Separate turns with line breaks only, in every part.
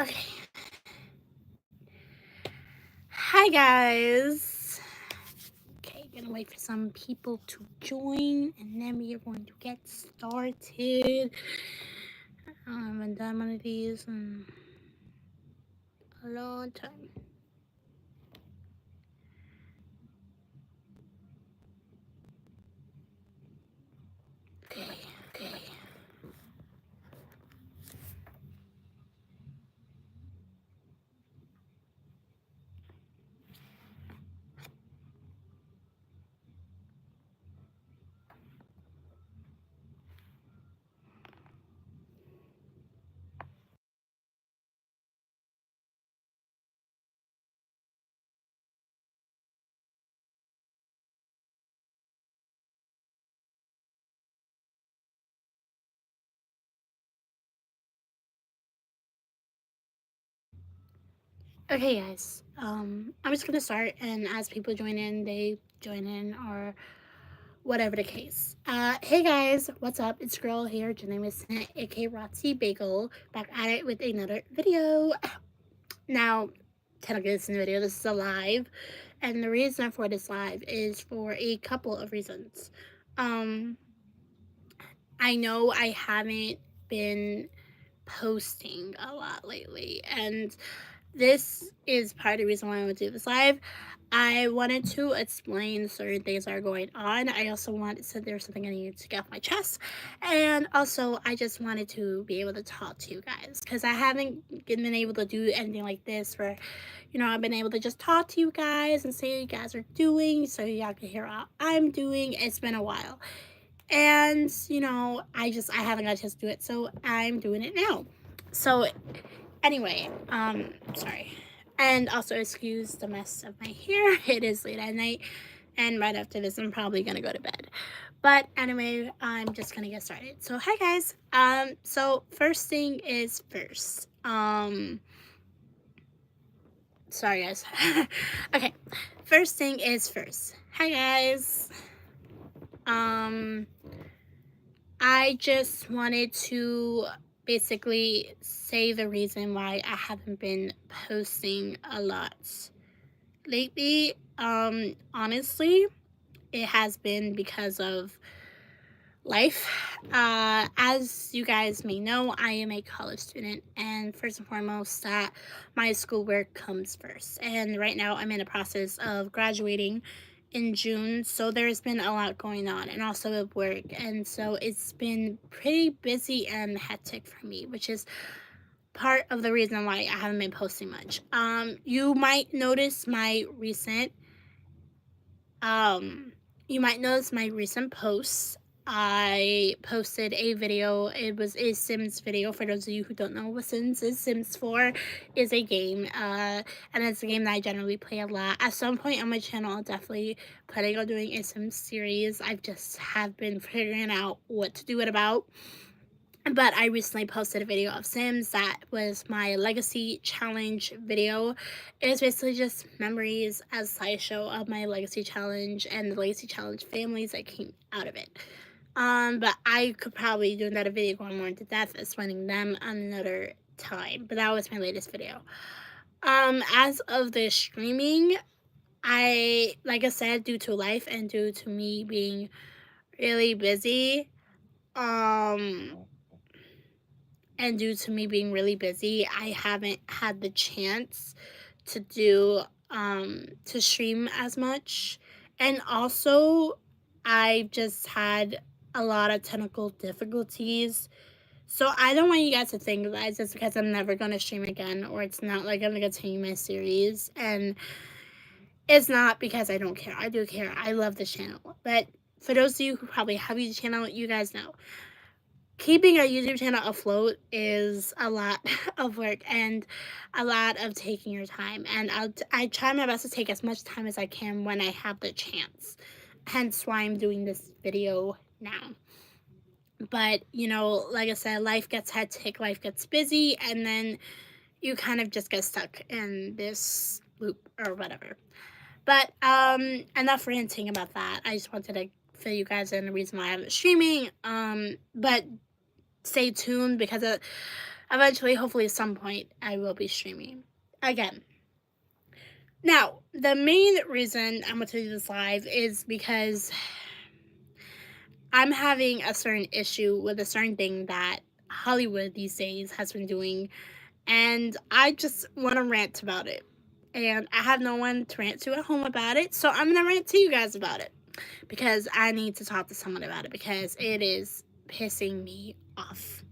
Okay. Hi, guys. Okay, gonna wait for some people to join and then we are going to get started. I haven't done one of these in a long time. Okay. Okay, guys. I'm just gonna start, and as people join in, they join in, or whatever the case. Hey guys, what's up? It's girl here, Janine Smith, aka Rotsy Bagel, back at it with another video. Now, technically this is a video, this is a live, and the reason for this live is for a couple of reasons. I know I haven't been posting a lot lately, and this is part of the reason why I want to do this live. I wanted to explain certain things that are going on. I also wanted to, there's something I needed to get off my chest. And also, I just wanted to be able to talk to you guys because I haven't been able to do anything like this where, I've been able to just talk to you guys and say what you guys are doing so y'all can hear how I'm doing. It's been a while. And, I haven't got a chance to do it, so I'm doing it now. So, anyway, sorry. And also excuse the mess of my hair. It is late at night, and right after this, I'm probably gonna go to bed. But anyway, I'm just gonna get started. So, hi guys. So first thing is first. Sorry guys. Okay, first thing is first. Hi guys. I just wanted to basically say the reason why I haven't been posting a lot lately. Honestly, it has been because of life. As you guys may know, I am a college student, and first and foremost, that my schoolwork comes first. And right now, I'm in the process of graduating in June, so there's been a lot going on, and also at work, and so it's been pretty busy and hectic for me, which is part of the reason why I haven't been posting much. You might notice my recent posts. I posted a video. It was a Sims video. For those of you who don't know what Sims is, Sims 4 is a game, and it's a game that I generally play a lot. At some point on my channel, I'll definitely planning on doing a Sims series. I just have been figuring out what to do it about. But I recently posted a video of Sims that was my legacy challenge video. It was basically just memories as a slideshow of my legacy challenge and the legacy challenge families that came out of it. But I could probably do another video going more into depth explaining them another time. But that was my latest video. As of the streaming, like I said, due to life and due to me being really busy, and due to me being really busy, I haven't had the chance to do to stream as much. And also, I've just had a lot of technical difficulties. So I don't want you guys to think that it's just because I'm never gonna stream again, or it's not like I'm gonna continue my series. And it's not because I don't care. I do care. I love this channel. But for those of you who probably have a YouTube channel, you guys know keeping a YouTube channel afloat is a lot of work and a lot of taking your time. And I try my best to take as much time as I can when I have the chance. Hence why I'm doing this video now. But, like I said, life gets hectic, life gets busy, and then you kind of just get stuck in this loop or whatever. But enough ranting about that. I just wanted to fill you guys in the reason why I'm streaming. But stay tuned because eventually, hopefully at some point, I will be streaming again. Now, the main reason I'm going to do this live is because I'm having a certain issue with a certain thing that Hollywood these days has been doing, and I just want to rant about it. And I have no one to rant to at home about it, so I'm going to rant to you guys about it because I need to talk to someone about it because it is pissing me off.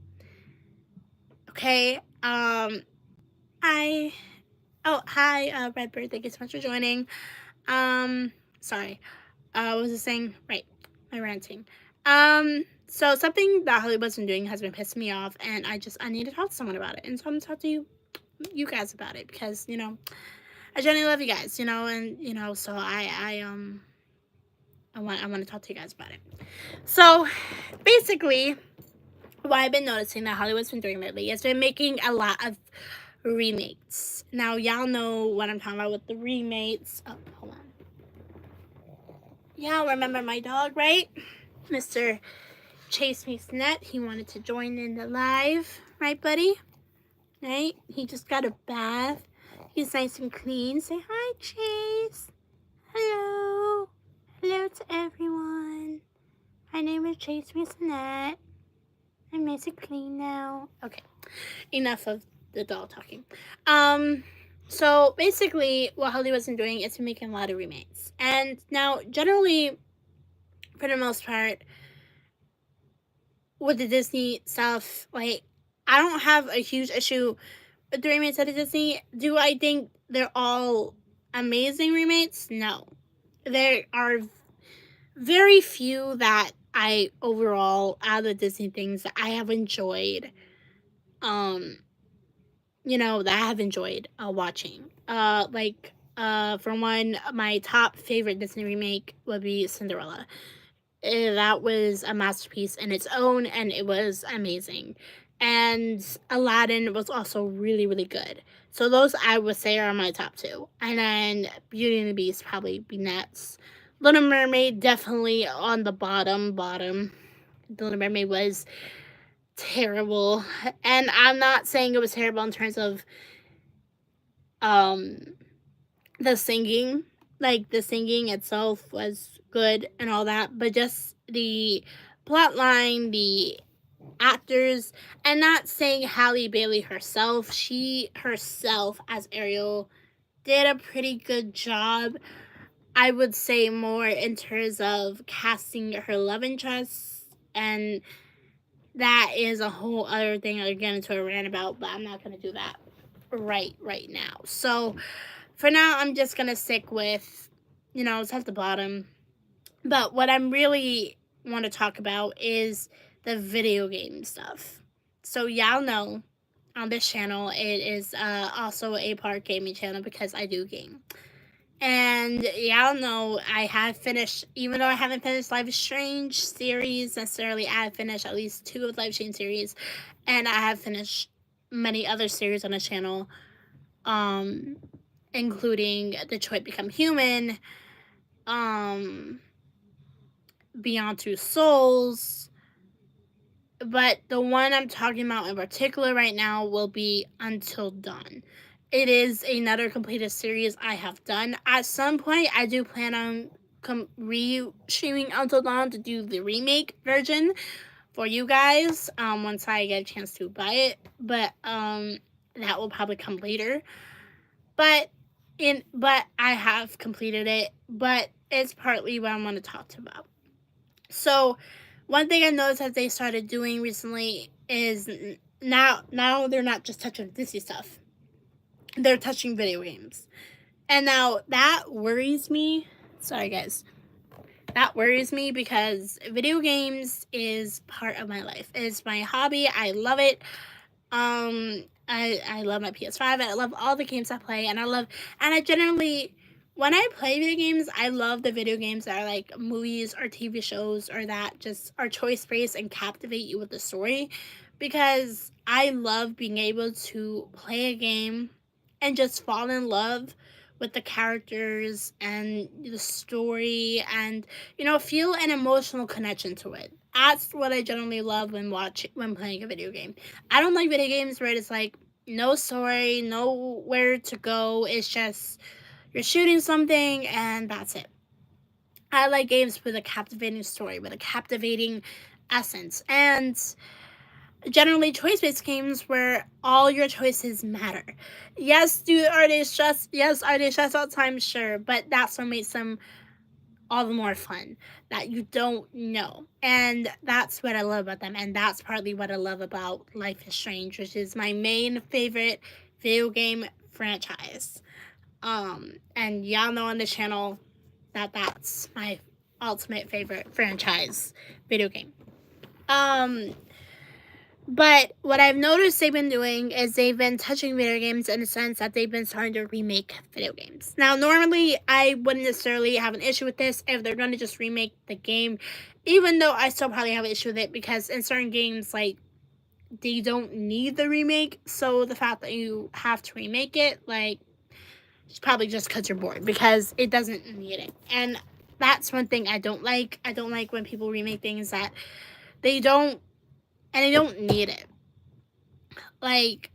Okay, hi, Redbird, thank you so much for joining. Sorry, what was I saying? Right, my ranting. So something that Hollywood's been doing has been pissing me off, and I need to talk to someone about it, and so I'm gonna talk to you guys about it because I genuinely love you guys, and so I want to talk to you guys about it. So basically, what I've been noticing that Hollywood's been doing lately is been making a lot of remakes. Now y'all know what I'm talking about with the remakes. Oh, hold on. Y'all remember my dog, right? Mr. Chase Me Snett. He wanted to join in the live, right, buddy? Right? He just got a bath. He's nice and clean. Say hi, Chase. Hello. Hello to everyone. My name is Chase Me Snett. I'm nice and clean now. Okay. Enough of the dog talking. So basically what Hollywood's been doing is making a lot of remakes. And now generally, for the most part, with the Disney stuff, like, I don't have a huge issue with the remakes of the Disney. Do I think they're all amazing remakes? No. There are very few that I overall, out of the Disney things that I have enjoyed, that I have enjoyed watching. For one, my top favorite Disney remake would be Cinderella. That was a masterpiece in its own, and it was amazing. And Aladdin was also really, really good. So those, I would say, are my top two. And then Beauty and the Beast probably be next. Little Mermaid definitely on the bottom. Little Mermaid was terrible, and I'm not saying it was terrible in terms of the singing. Like, the singing itself was good and all that, but just the plot line, the actors, and not saying Halle Bailey herself. She herself as Ariel did a pretty good job. I would say more in terms of casting her love interest, and that is a whole other thing I'll get into a rant about, but I'm not going to do that right now. So for now, I'm just going to stick with, top to bottom. But what I'm really want to talk about is the video game stuff. So y'all know on this channel, it is also a part gaming channel because I do game. And y'all know I have finished, even though I haven't finished Life is Strange series necessarily, I have finished at least 2 of Life is Strange series, and I have finished many other series on the channel, including Detroit Become Human, Beyond Two Souls, but the one I'm talking about in particular right now will be Until Dawn. It is another completed series I have done. At some point, I do plan on re-streaming Until Dawn to do the remake version for you guys once I get a chance to buy it. But that will probably come later. But I have completed it. But it's partly what I want to talk about. So one thing I noticed that they started doing recently is now they're not just touching Disney stuff. They're touching video games. And now that worries me. Sorry, guys. That worries me because video games is part of my life. It's my hobby. I love it. I love my PS5. I love all the games I play. And I generally, when I play video games, I love the video games that are like movies or TV shows or that just are choice-based and captivate you with the story. Because I love being able to play a game and just fall in love with the characters and the story and, feel an emotional connection to it. that's what I generally love when playing a video game. I don't like video games where it's like no story, nowhere to go. It's just you're shooting something and that's it. I like games with a captivating story, with a captivating essence, and generally choice-based games where all your choices matter. Yes, are they stressed all the time? Sure, but that's what makes them all the more fun, that you don't know. And that's what I love about them, and that's partly what I love about Life is Strange, which is my main favorite video game franchise. And y'all know on the channel that that's my ultimate favorite franchise video game. But what I've noticed they've been doing is they've been touching video games in the sense that they've been starting to remake video games. Now, normally, I wouldn't necessarily have an issue with this if they're going to just remake the game, even though I still probably have an issue with it because in certain games, like, they don't need the remake. So the fact that you have to remake it, like, it's probably just because you're bored because it doesn't need it. And that's one thing I don't like. I don't like when people remake things that they don't need it. Like,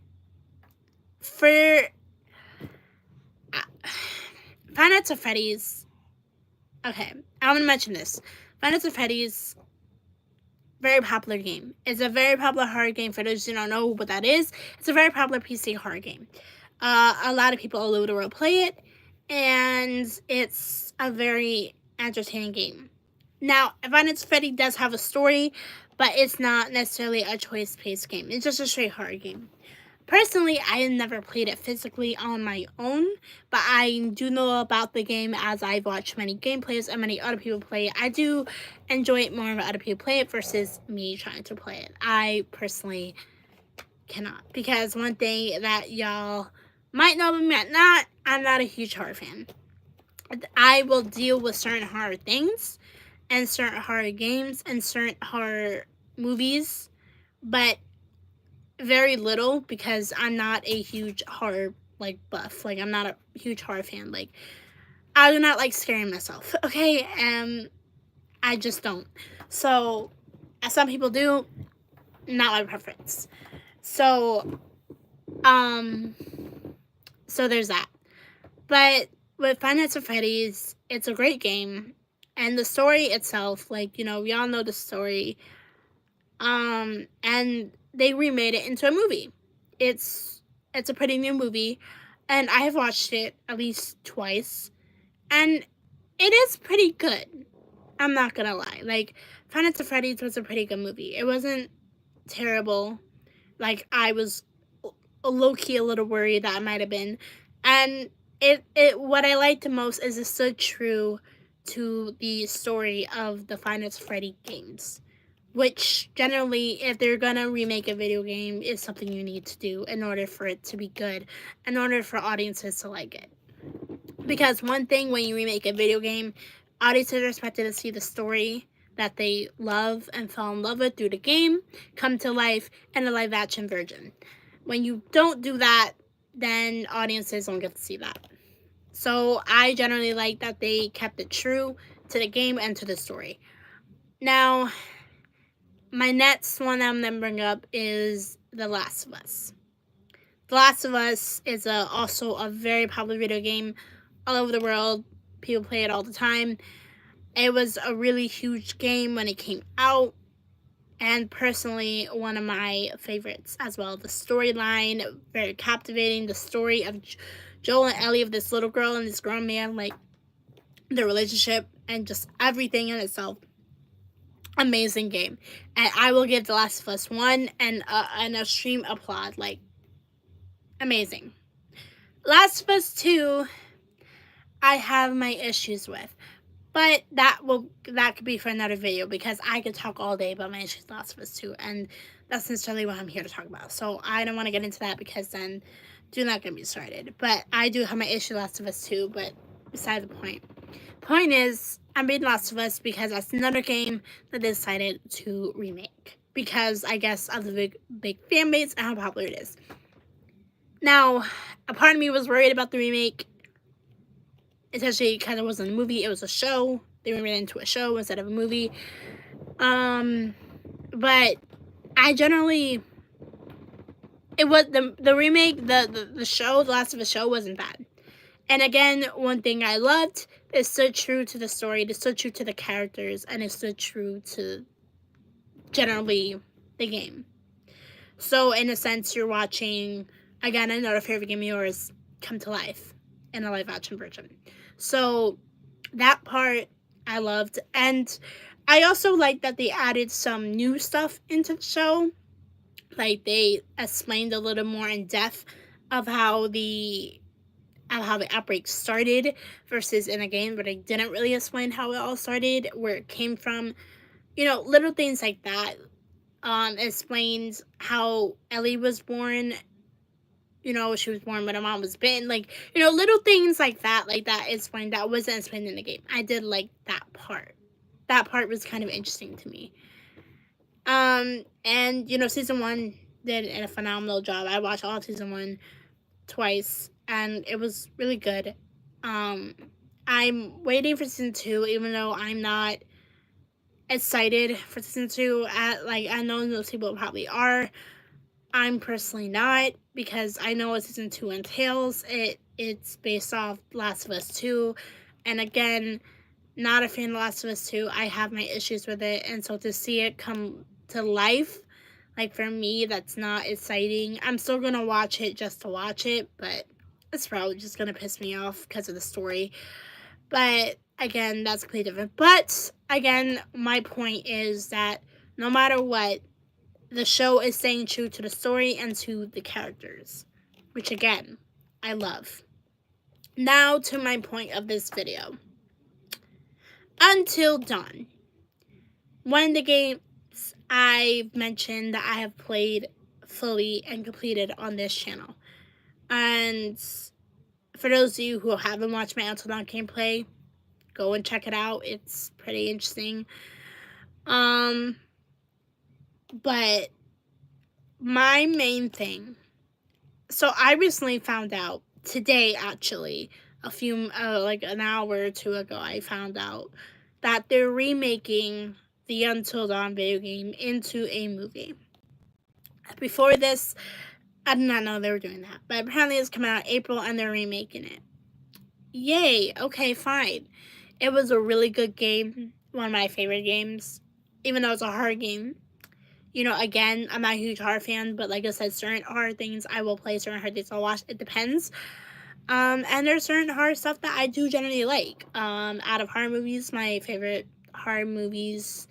for Five Nights at Freddy's, okay, I'm gonna mention this. Five Nights at Freddy's, very popular game. It's a very popular horror game. For those who don't know what that is, it's a very popular PC horror game. A lot of people all over the world play it, and it's a very entertaining game. Now, Five Nights at Freddy does have a story, but it's not necessarily a choice-based game. It's just a straight horror game. Personally, I have never played it physically on my own, but I do know about the game as I've watched many gameplays and many other people play it. I do enjoy it more when other people play it versus me trying to play it. I personally cannot, because one thing that y'all might know but might not, I'm not a huge horror fan. I will deal with certain horror things and certain horror games and certain horror movies, but very little because I'm not a huge horror like buff. Like, I'm not a huge horror fan. Like, I do not like scaring myself. Okay, I just don't. So, as some people do, not my preference. So, so there's that. But with Five Nights at Freddy's, it's a great game. And the story itself, like, you know, we all know the story. And they remade it into a movie. It's a pretty new movie, and I have watched it at least twice, and it is pretty good. I'm not gonna lie. Like, Five Nights at Freddy's was a pretty good movie. It wasn't terrible. Like, I was low-key a little worried that it might have been. And it what I liked the most is it stood true to the story of the Five Nights at Freddy games, which generally, if they're gonna remake a video game, is something you need to do in order for it to be good, in order for audiences to like it. Because one thing when you remake a video game, audiences are expected to see the story that they love and fell in love with through the game come to life in a live action version. When you don't do that, then audiences don't get to see that. So I generally like that they kept it true to the game and to the story. Now, my next one I'm going to bring up is The Last of Us. The Last of Us is also a very popular video game all over the world. People play it all the time. It was a really huge game when it came out, and personally, one of my favorites as well. The storyline, very captivating. The story of Joel and Ellie, of this little girl and this grown man, like, their relationship and just everything in itself. Amazing game, and I will give The Last of Us 1 and an extreme applaud. Like, amazing. Last of Us 2, I have my issues with, but that could be for another video because I could talk all day about my issues with Last of Us 2, and that's necessarily what I'm here to talk about. So I don't want to get into that because then do not get me started. But I do have my issue with Last of Us 2, but beside the point. Point is, I made Last of Us because that's another game that they decided to remake. Because, I guess, of the big fan base and how popular it is. Now, a part of me was worried about the remake. Especially because it wasn't a movie, it was a show. They remade it into a show instead of a movie. Um, but I generally it was the remake, the show, The Last of Us show wasn't bad. And again, one thing I loved is so true to the story, it's so true to the characters, and it's so true to generally the game. So in a sense, you're watching again another favorite game of yours come to life in a live action version. So that part I loved, and I also like that they added some new stuff into the show. Like they explained a little more in depth of how the outbreak started versus in a game, but I didn't really explain how it all started, where it came from. Little things like that. Explains how Ellie was born. She was born when her mom was bitten. Little things like that explained that wasn't explained in the game. I did like that part. That part was kind of interesting to me. And season 1 did a phenomenal job. I watched all of season 1 twice, and it was really good. I'm waiting for season 2, even though I'm not excited for season 2. I know most people probably are. I'm personally not, because I know what season 2 entails. It's based off Last of Us 2, and again, not a fan of Last of Us 2. I have my issues with it, and so to see it come to life, for me, that's not exciting. I'm still gonna watch it just to watch it, but it's probably just gonna piss me off because of the story. But again, that's completely different. But again, my point is that no matter what, the show is staying true to the story and to the characters, which again, I love. Now to my point of this video. Until Dawn. One of the games I've mentioned that I have played fully and completed on this channel. And for those of you who haven't watched my Until Dawn gameplay, go and check it out. It's pretty interesting. But my main thing. So I recently found out today, actually, an hour or two ago, I found out that they're remaking the Until Dawn video game into a movie. Before this, I did not know they were doing that, but apparently it's coming out in April and they're remaking it. Yay, okay, fine. It was a really good game, one of my favorite games, even though it's a hard game. Again, I'm not a huge horror fan, but like I said, certain horror things I will play, certain horror things I'll watch. It depends. And there's certain horror stuff that I do generally like. Out of horror movies, my favorite horror movies,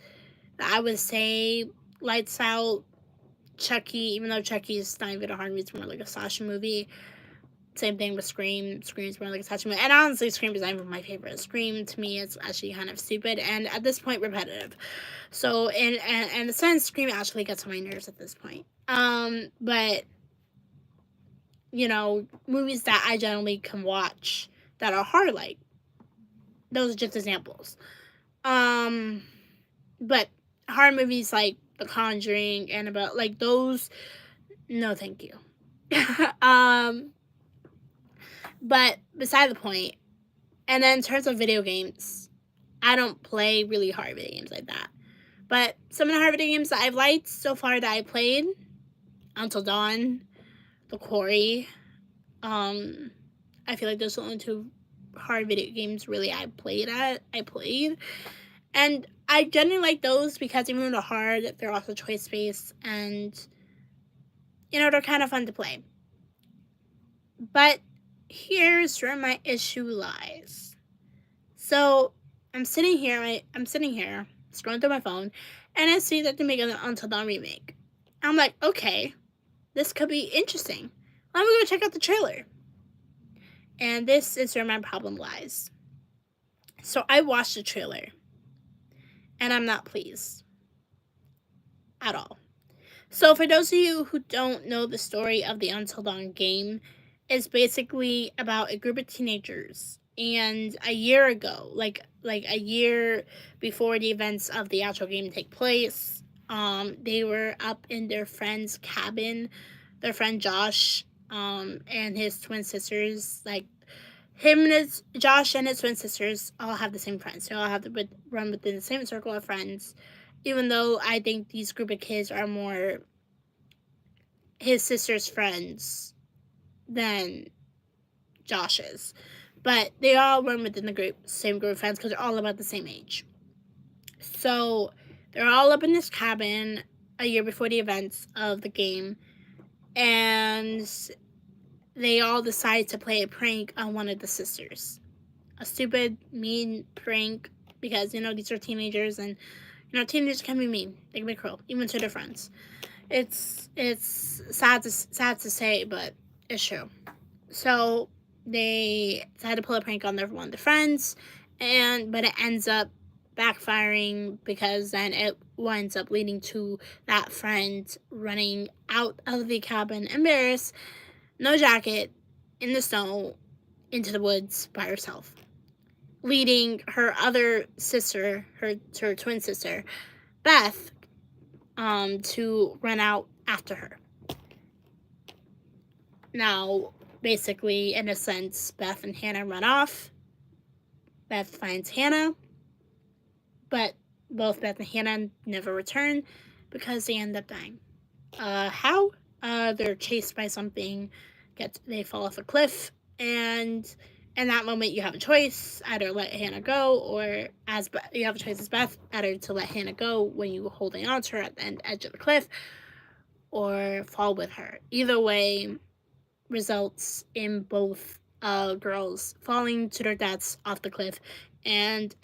I would say Lights Out, Chucky, even though Chucky is not even a horror movie, it's more like a slasher movie. Same thing with Scream. Scream's more like a slasher movie. And honestly, Scream is not even my favorite. Scream, to me, is actually kind of stupid and at this point repetitive. So, in a sense, Scream actually gets on my nerves at this point. But, movies that I generally can watch that are horror-like, those are just examples. But horror movies like The Conjuring, Annabelle, those, no thank you. But beside the point, and then in terms of video games, I don't play really hard video games like that. But some of the hard video games that I've liked so far that I played, Until Dawn, The Quarry, I feel like those are the only 2 hard video games really I played. And I generally like those because even though they're hard, they're also choice-based, and, they're kind of fun to play. But here's where my issue lies. So, I'm sitting here, scrolling through my phone, and I see that they're making an Until Dawn remake. I'm like, okay, this could be interesting. Let me go check out the trailer. And this is where my problem lies. So I watched the trailer, and I'm not pleased at all. So for those of you who don't know the story of the Until Dawn game, it's basically about a group of teenagers. And a year ago, like a year before the events of the actual game take place, they were up in their friend's cabin. Their friend Josh, and his twin sisters, Josh and his twin sisters all have the same friends. They all have to run within the same circle of friends. even though I think these group of kids are more his sister's friends than Josh's. But they all run within the same group of friends because they're all about the same age. So they're all up in this cabin a year before the events of the game, and they all decide to play a prank on one of the sisters. A stupid, mean prank because, these are teenagers, and, teenagers can be mean. They can be cruel, even to their friends. It's sad to say, but it's true. So they decide to pull a prank on one of their friends, but it ends up backfiring because then it winds up leading to that friend running out of the cabin embarrassed, no jacket, in the snow, into the woods by herself, leading her other sister, her twin sister, Beth, to run out after her. Now, basically, in a sense, Beth and Hannah run off. Beth finds Hannah, but both Beth and Hannah never return because they end up dying. How? They're chased by something. They fall off a cliff, and in that moment, you have a choice: either let Hannah go, or you have a choice as Beth, either to let Hannah go when you were holding on to her at the edge of the cliff, or fall with her. Either way results in both girls falling to their deaths off the cliff and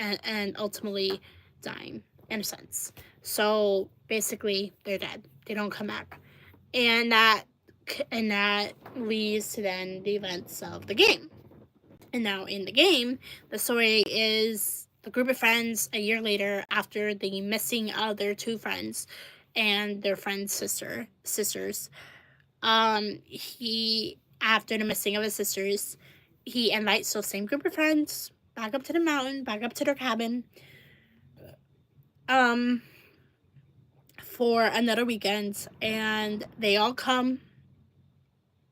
ultimately dying, in a sense. So basically, they're dead. They don't come back, and that leads to then the events of the game. And now in the game, the story is the group of friends a year later, after the missing of their two friends and their friend's sisters. He After the missing of his sisters, he invites those same group of friends back up to the mountain, back up to their cabin, for another weekend, and they all come,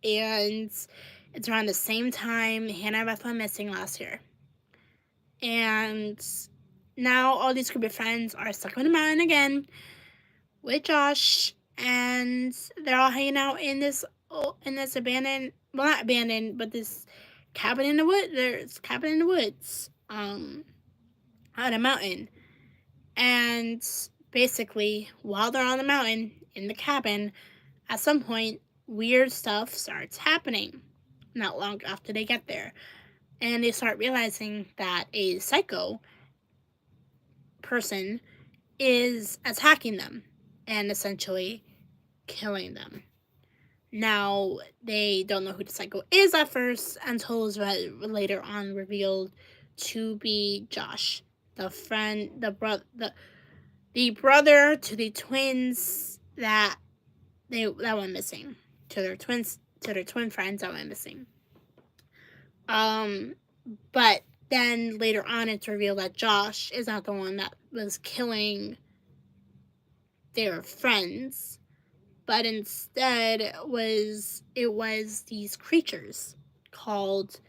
and it's around the same time Hannah and Beth went missing last year. And now all these group of friends are stuck on the mountain again with Josh, and they're all hanging out in this abandoned, well, not abandoned, but this cabin in the woods. There's a cabin in the woods, on a mountain. And basically, while they're on the mountain in the cabin, at some point, weird stuff starts happening. Not long after they get there, and they start realizing that a psycho person is attacking them and essentially killing them. Now, they don't know who the psycho is at first until it's later on revealed to be Josh, the brother to the twins that went missing, to their twin friends that went missing. But then later on, it's revealed that Josh is not the one that was killing their friends, but instead it was these creatures called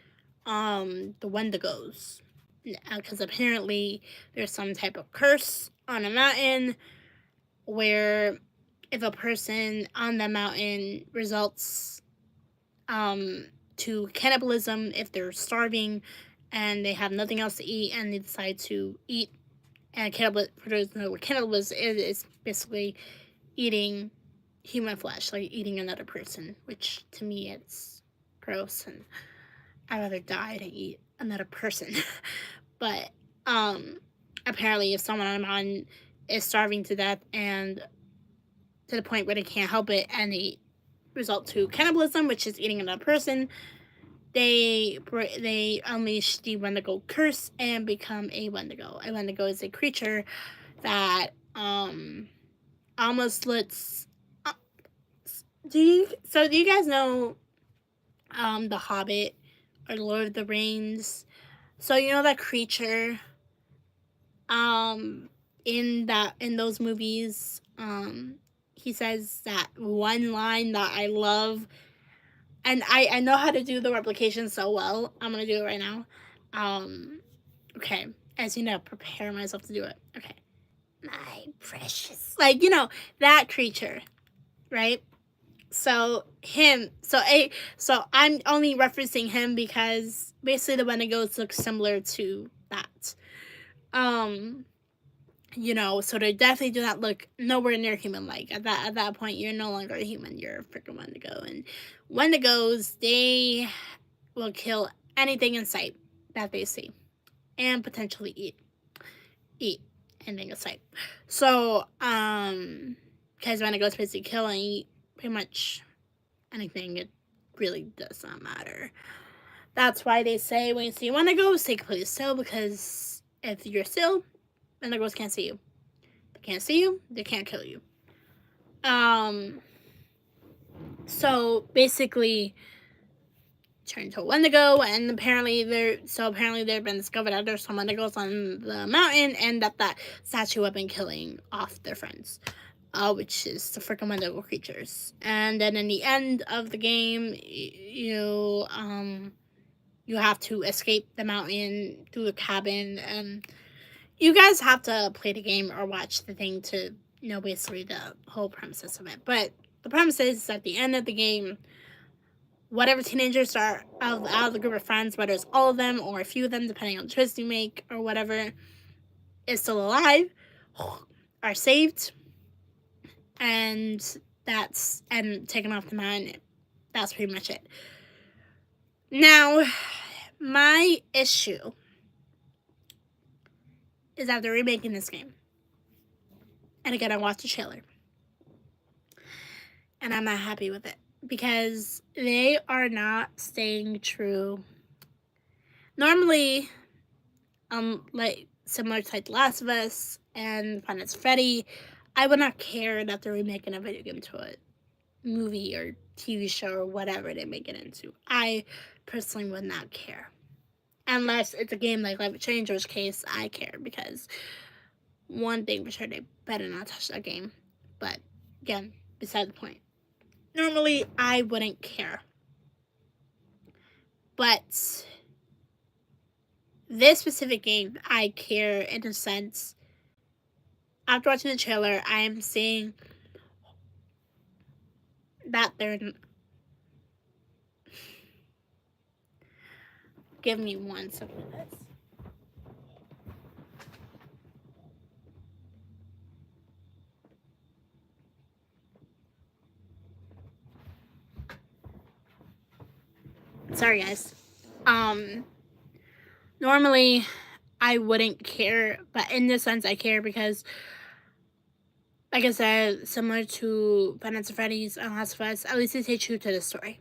the Wendigos, because apparently there's some type of curse on a mountain where if a person on the mountain results to cannibalism, if they're starving and they have nothing else to eat and they decide to eat, and cannibalism is basically eating human flesh, like eating another person, which to me it's gross, and I'd rather die than eat another person. But apparently, if someone on a mountain is starving to death and to the point where they can't help it, and they result to cannibalism, which is eating another person, they unleash the Wendigo curse and become a Wendigo. A Wendigo is a creature that almost looks. Do you guys know The Hobbit or Lord of the Rings? So you know that creature in those movies, he says that one line that I love, and I know how to do the replication so well. I'm gonna do it right now. Okay, as you know, prepare myself to do it. Okay. my precious. Like, you know, that creature, right? So him, so I'm only referencing him because basically the Wendigos look similar to that. Um, you know, so they definitely do not look nowhere near human like. At that point, you're no longer a human. You're a freaking Wendigo, and Wendigos, they will kill anything in sight that they see, and potentially eat anything in sight. So, because Wendigos basically kill and eat pretty much anything. It really does not matter. That's why they say when you see Wendigos, stay completely still, because if you're still, Wendigos can't see you. They can't see you. They can't kill you. So basically, turn to a Wendigo, and apparently there have been discovered that there's some Wendigos on the mountain, and that statue have been killing off their friends, which is the freaking Wendigo creatures. And then in the end of the game, you have to escape the mountain through the cabin, and you guys have to play the game or watch the thing to know basically the whole premises of it. But the premise is at the end of the game, whatever teenagers are out of the group of friends, whether it's all of them or a few of them, depending on the choice you make or whatever, is still alive, are saved, and taken off the mountain. That's pretty much it. Now, my issue is that they're remaking this game. And again, I watched the trailer. And I'm not happy with it, because they are not staying true. Normally, like similar to like The Last of Us and Five Nights at Freddy, I would not care that they're remaking a video game to a movie or TV show or whatever they make it into. I personally would not care. Unless it's a game like Life is Strange, in which case I care, because one thing for sure, they better not touch that game. But again, beside the point. Normally, I wouldn't care. But this specific game, I care in a sense. After watching the trailer, I am seeing that they're... Give me 1 second of this. Sorry, guys. Normally, I wouldn't care, but in this sense, I care because, like I said, similar to Five Nights at Freddy's and Last of Us, at least they stay true to the story.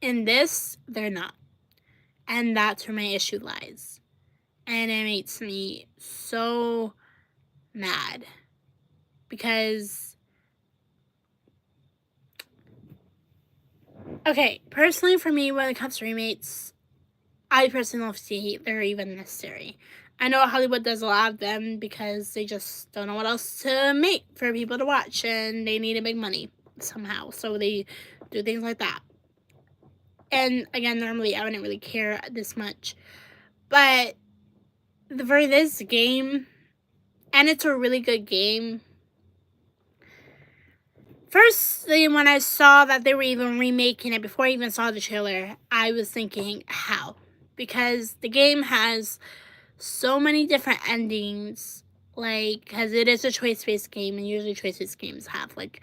In this, they're not. And that's where my issue lies. And it makes me so mad. Because, okay, personally for me, when it comes to remakes, I personally don't see they're even necessary. I know Hollywood does a lot of them because they just don't know what else to make for people to watch, and they need to make money somehow, so they do things like that. And again, normally I wouldn't really care this much, but for this game, and it's a really good game. Firstly, when I saw that they were even remaking it, before I even saw the trailer, I was thinking, how? Because the game has so many different endings, like, because it is a choice-based game, and usually choice-based games have, like,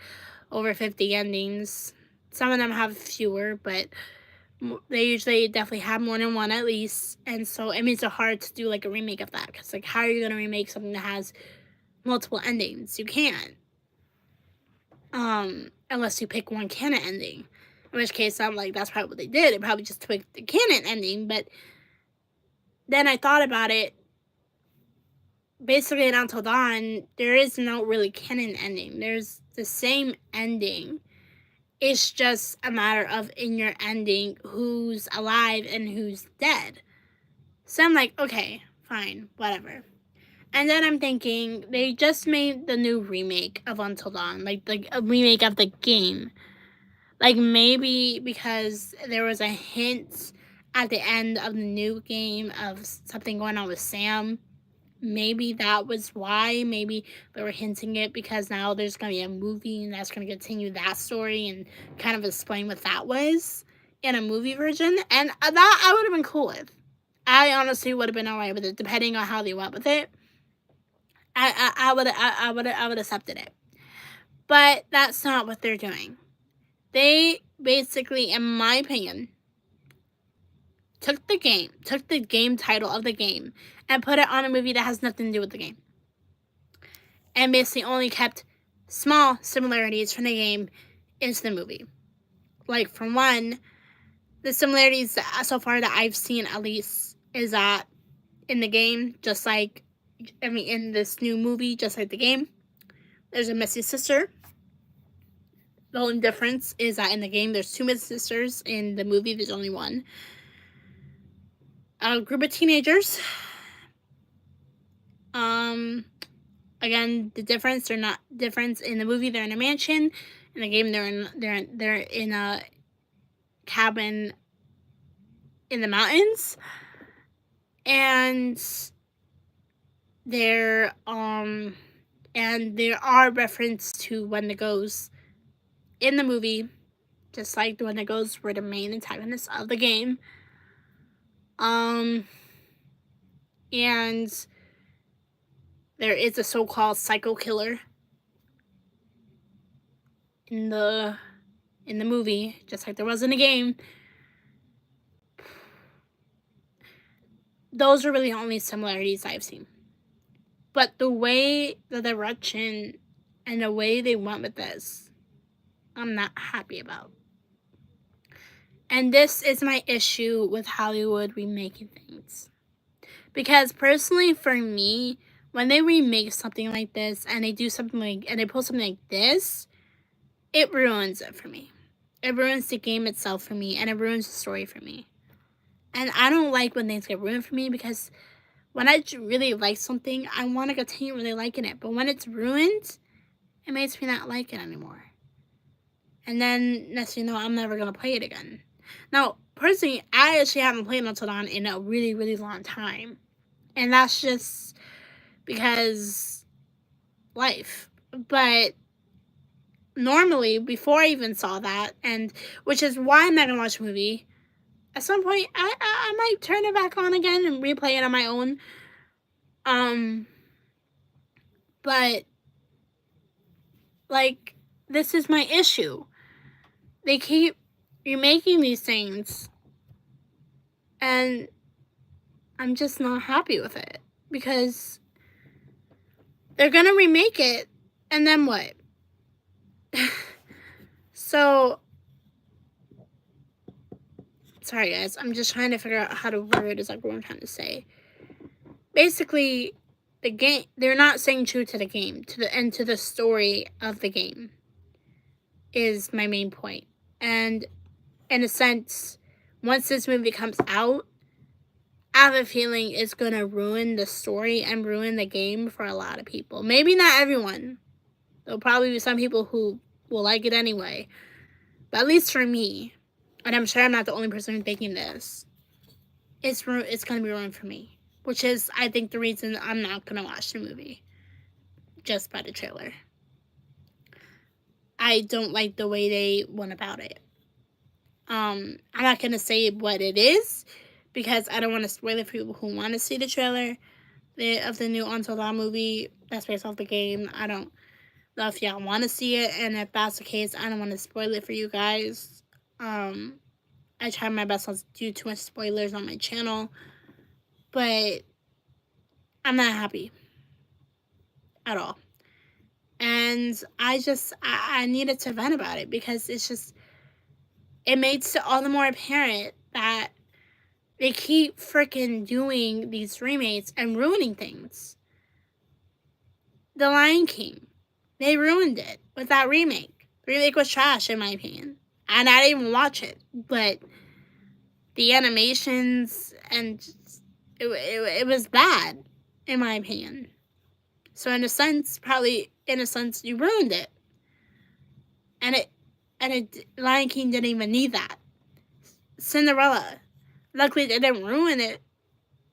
over 50 endings. Some of them have fewer, but they usually definitely have more than one at least, and so it makes it hard to do, like, a remake of that, because, like, how are you going to remake something that has multiple endings? You can't. Unless you pick one canon ending. In which case, I'm like, that's probably what they did. They probably just took the canon ending, but then I thought about it. Basically, in Until Dawn, there is no really canon ending. There's the same ending. It's just a matter of, in your ending, who's alive and who's dead. So I'm like, okay, fine, whatever. And then I'm thinking, they just made the new remake of Until Dawn, like a remake of the game. Like, maybe because there was a hint at the end of the new game of something going on with Sam, maybe that was why. Maybe they were hinting it because now there's going to be a movie and that's going to continue that story and kind of explain what that was in a movie version. And that I would have been cool with. I honestly would have been alright with it, depending on how they went with it. I would have accepted it. But that's not what they're doing. They basically, in my opinion, took the game title of the game, and put it on a movie that has nothing to do with the game. And basically only kept small similarities from the game into the movie. Like, for one, the similarities so far that I've seen, at least, is that in the game, just like, in this new movie, just like the game, there's a missing sister. The only difference is that in the game, there's 2 missing sisters. In the movie, there's only 1. A group of teenagers. Again, the difference, they're not difference in the movie. They're in a mansion. In the game, they're in a cabin in the mountains, and there are reference to Wendigos in the movie, just like the Wendigos were the main antagonists of the game. And there is a so-called psycho killer in the movie, just like there was in the game. Those are really the only similarities I've seen. But the way, the direction, and the way they went with this, I'm not happy about. And this is my issue with Hollywood remaking things. Because personally, for me, when they remake something like this, and they do something like, and they pull something like this, it ruins it for me. It ruins the game itself for me, and it ruins the story for me. And I don't like when things get ruined for me, because when I really like something, I want to continue really liking it. But when it's ruined, it makes me not like it anymore. And then, next thing you know, I'm never going to play it again. Now, personally, I actually haven't played Until Dawn in a really, really long time. And that's just because life. But normally, before I even saw that, and which is why I'm not going to watch the movie, at some point, I might turn it back on again and replay it on my own. But, like, this is my issue. They keep remaking these things, and I'm just not happy with it, because they're gonna remake it, and then what? So, sorry guys, I'm just trying to figure out how to word is like what I'm trying to say. Basically, the game, they're not staying true to the game, to the story of the game, is my main point. And in a sense, once this movie comes out, I have a feeling it's gonna ruin the story and ruin the game for a lot of people. Maybe not everyone. There'll probably be some people who will like it anyway. But at least for me, and I'm sure I'm not the only person who's thinking this, it's gonna be ruined for me. Which is, I think, the reason I'm not gonna watch the movie. Just by the trailer. I don't like the way they went about it. I'm not gonna say what it is, because I don't want to spoil it for people who want to see the trailer of the new Until Dawn movie that's based off the game. I don't know if y'all want to see it, and if that's the case, I don't want to spoil it for you guys. I try my best not to do too much spoilers on my channel, but I'm not happy at all. And I needed to vent about it, because it makes it all the more apparent that they keep freaking doing these remakes and ruining things. The Lion King, they ruined it with that remake. The remake was trash, in my opinion. And I didn't even watch it, but the animations and it was bad, in my opinion. So in a sense, you ruined it. And Lion King didn't even need that. Cinderella, luckily they didn't ruin it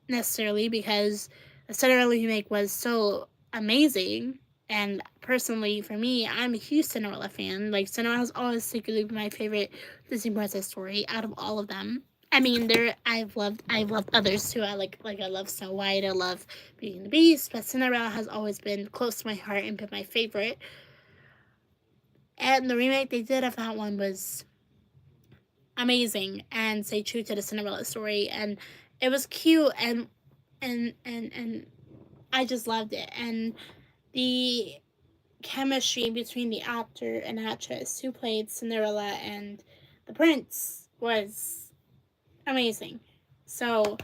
necessarily, because The Cinderella remake was so amazing. And personally, for me, I'm a huge Cinderella fan. Like, Cinderella has always secretly been my favorite Disney princess story out of all of them. I mean, I've loved others too. I love Snow White. I love Beauty and the Beast, but Cinderella has always been close to my heart and been my favorite. And the remake they did of that one was amazing and stay true to the Cinderella story, and it was cute, and I just loved it. And the chemistry between the actor and actress who played Cinderella and the prince was amazing. So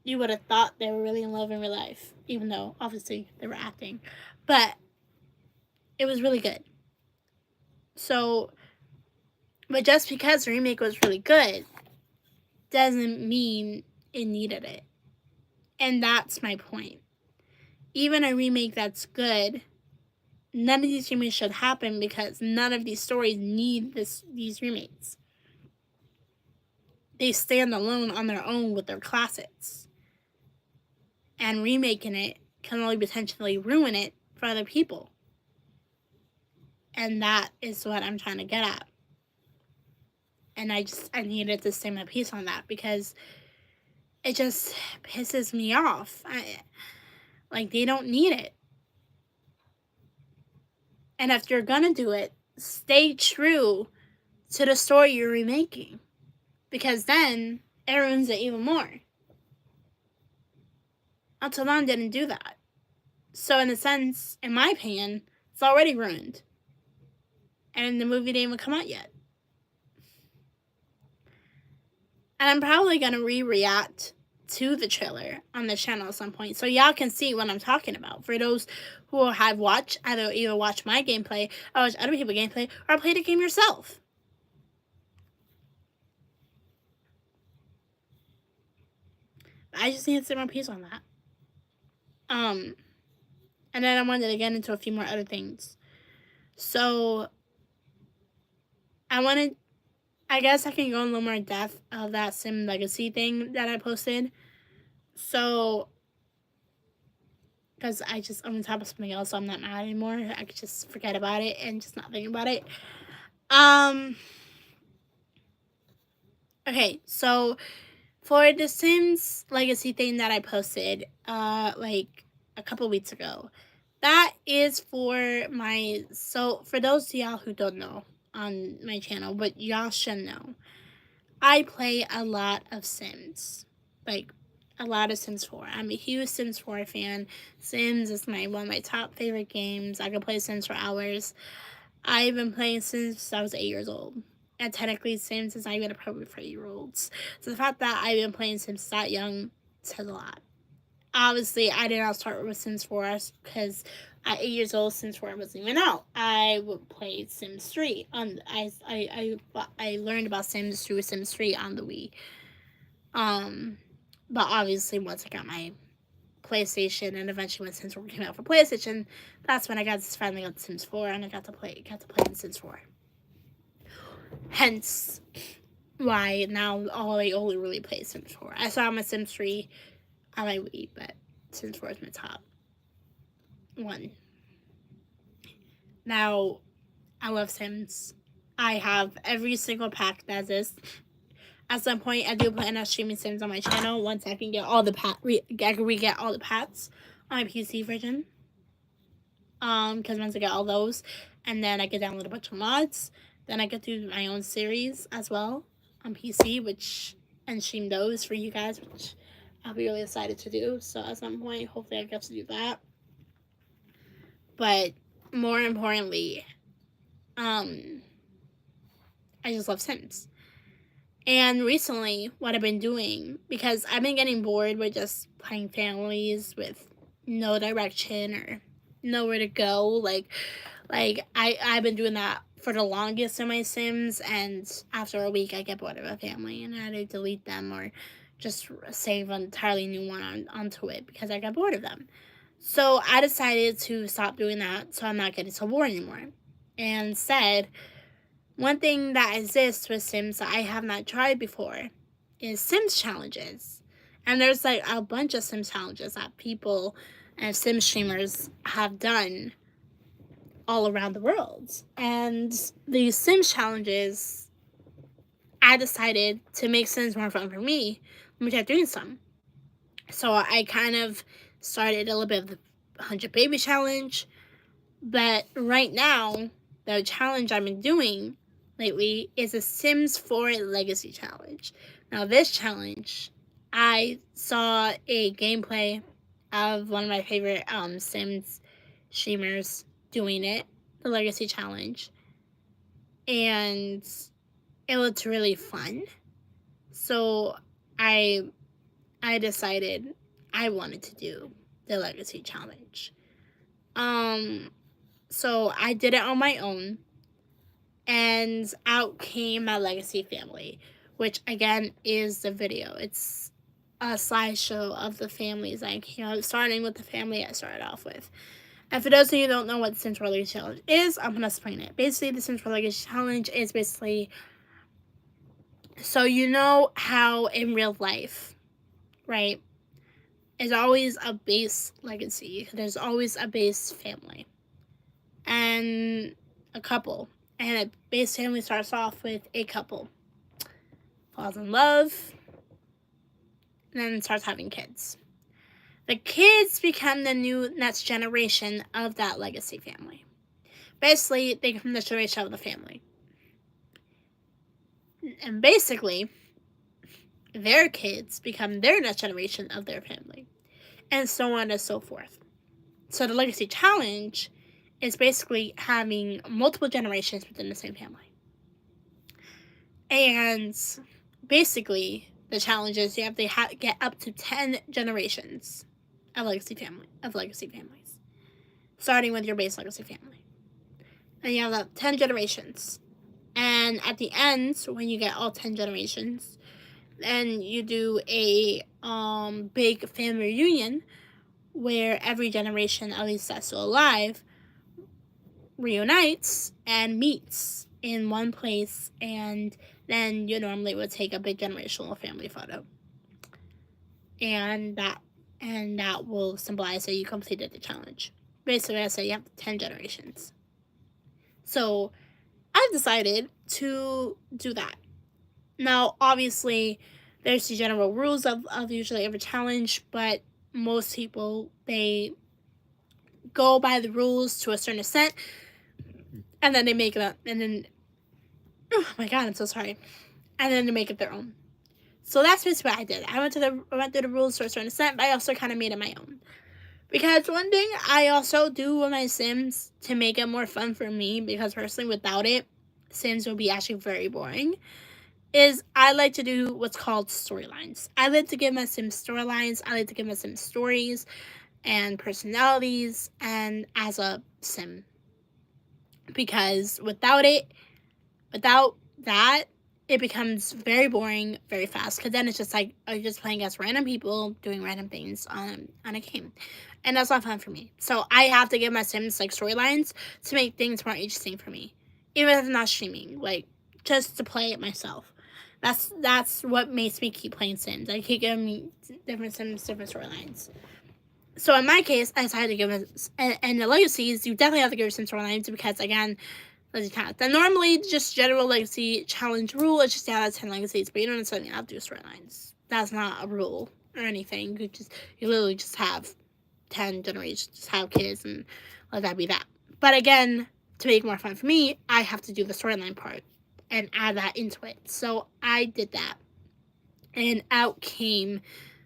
you would have thought they were really in love in real life, even though obviously they were acting. But it was really good. So, but just because the remake was really good doesn't mean it needed it. And that's my point. Even a remake that's good, none of these remakes should happen because none of these stories need these remakes. They stand alone on their own with their classics. And remaking it can only potentially ruin it for other people. And that is what I'm trying to get at. And I needed to say my piece on that because it just pisses me off. They don't need it. And if you're gonna do it, stay true to the story you're remaking. Because then it ruins it even more. Until Dawn didn't do that. So in a sense, in my opinion, it's already ruined. And the movie didn't even come out yet. And I'm probably going to react to the trailer on the channel at some point so y'all can see what I'm talking about. For those who have watched, either watch my gameplay, or watch other people's gameplay, or play the game yourself. I just need to say my piece on that. And then I wanted to get into a few more other things. So, I guess I can go in a little more depth of that Sim Legacy thing that I posted. So, because I'm on top of something else, so I'm not mad anymore. I could just forget about it and just not think about it. Okay, so for the Sims Legacy thing that I posted, a couple weeks ago, that is for for those of y'all who don't know on my channel, but y'all should know, I play a lot of Sims, a lot of Sims 4. I'm a huge Sims 4 fan. Sims is one of my top favorite games. I could play Sims for hours. I've been playing Sims since I was 8 years old. And technically, Sims is not even appropriate for 8-year-olds. So the fact that I've been playing Sims that young says a lot. Obviously, I did not start with Sims 4 because at 8 years old, Sims 4 wasn't even out. I would play Sims 3. I learned about Sims through Sims 3 on the Wii. But obviously, once I got my PlayStation and eventually when Sims 4 came out for PlayStation, that's when I finally got Sims 4 and I got to play in Sims 4. Hence why now I only really play Sims 4. I saw my Sims 3 on my Wii, but Sims 4 is my top one. Now, I love Sims. I have every single pack that exists. At some point, I do plan on streaming Sims on my channel once I can get all the get all the packs on my PC version. Because once I get all those, and then I can download a bunch of mods, then I could do my own series as well on PC, and stream those for you guys, which I'll be really excited to do. So at some point, hopefully I get to do that. But more importantly, I just love Sims. And recently, what I've been doing, because I've been getting bored with just playing families with no direction or nowhere to go. I've been doing that for the longest in my Sims, and after a week, I get bored of a family, and I either delete them or just save an entirely new one onto it because I got bored of them. So I decided to stop doing that so I'm not getting so bored anymore. And instead, one thing that exists with Sims that I have not tried before is Sims challenges. And there's like a bunch of Sims challenges that people and Sim streamers have done all around the world. And these Sims challenges, I decided to make Sims more fun for me, let me start doing some. So I kind of started a little bit of the 100 Baby Challenge. But right now, the challenge I've been doing lately is a Sims 4 Legacy Challenge. Now, this challenge, I saw a gameplay of one of my favorite Sims streamers doing it, the Legacy Challenge, and it looked really fun. So I decided I wanted to do the Legacy Challenge. So I did it on my own, and out came my Legacy family, which again is the video. It's a slideshow of the families I came out, starting with the family I started off with. And for those of you who don't know what the Sims 4 Legacy Challenge is, I'm going to explain it. Basically, the Sims 4 Legacy Challenge is basically, so you know how in real life, right, there's always a base legacy. There's always a base family. And a couple. And a base family starts off with a couple. Falls in love. And then starts having kids. The kids become the new next generation of that legacy family. Basically, they become the generation of the family. And basically, their kids become their next generation of their family. And so on and so forth. So the Legacy Challenge is basically having multiple generations within the same family. And basically, the challenge is you have to get up to 10 generations of legacy families, starting with your base legacy family. And you have 10 generations. And at the end, when you get all 10 generations, then you do a big family reunion where every generation, at least that's still alive, reunites and meets in one place, and then you normally would take a big generational family photo, and that will symbolize that you completed the challenge. Basically, I say you have 10 generations. So I've decided to do that. Now, obviously, there's the general rules of usually every challenge, but most people, they go by the rules to a certain extent, and then they make it up, and then, oh my god, I'm so sorry, and then they make it their own. So that's basically what I did. I went through the rules to a certain extent, but I also kind of made it my own. Because one thing I also do with my Sims to make it more fun for me, because personally without it, Sims would be actually very boring, is I like to do what's called storylines. I like to give my Sims storylines. I like to give my Sims stories and personalities and as a Sim. Because without that, it becomes very boring very fast. Because then it's just like you're just playing as random people doing random things on a game. And that's not fun for me. So I have to give my Sims like storylines to make things more interesting for me. Even if I'm not streaming. Like, just to play it myself. That's what makes me keep playing Sims. I keep giving me different Sims, different storylines. So in my case, I decided to give it, and the legacies, you definitely have to give Sims storylines because, again, then normally just general legacy challenge rule is just out of 10 legacies, but you don't necessarily have to do storylines. That's not a rule or anything. You literally just have 10 generations, just have kids and let that be that. But again, to make it more fun for me, I have to do the storyline part and add that into it. So I did that. And out came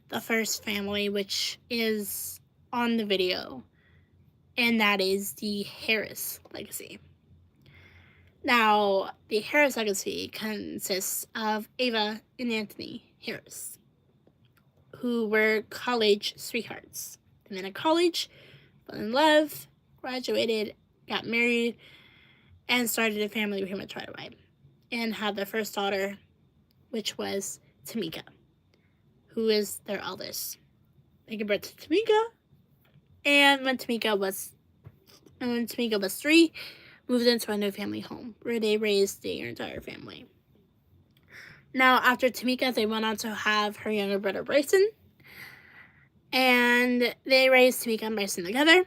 the first family, which is on the video, and that is the Harris legacy. Now, the Harris legacy consists of Ava and Anthony Harris, who were college sweethearts. They met at college, fell in love, graduated, got married, and started a family pretty much right away. And had their first daughter, which was Tamika, who is their eldest. They gave birth to Tamika, and when Tamika was 3, moved into a new family home where they raised their entire family. Now, after Tamika, they went on to have her younger brother Bryson, And they raised Tamika and Bryson together.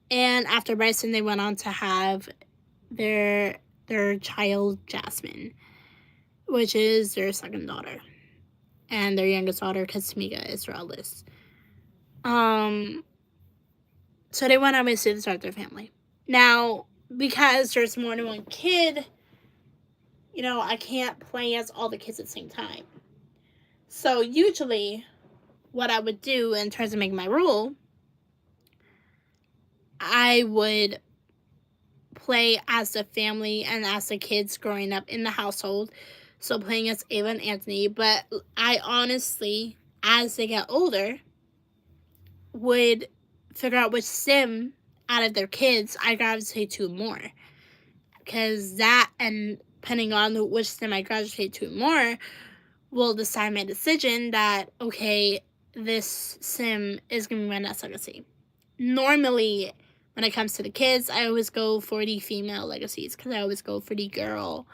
And after Bryson, they went on to have their child Jasmine, which is their second daughter, and their youngest daughter, because Tamika is their eldest. So they went obviously to start their family. Now, because there's more than one kid, I can't play as all the kids at the same time. So usually, what I would do in terms of making my rule, I would play as the family and as the kids growing up in the household. So playing as Ava and Anthony. But I honestly, as they get older, would figure out which sim out of their kids I gravitate to more. Because that, and depending on which sim I gravitate to more, will decide my decision that, okay, this sim is going to be my next legacy. Normally, when it comes to the kids, I always go for the female legacies, because I always go for the girl,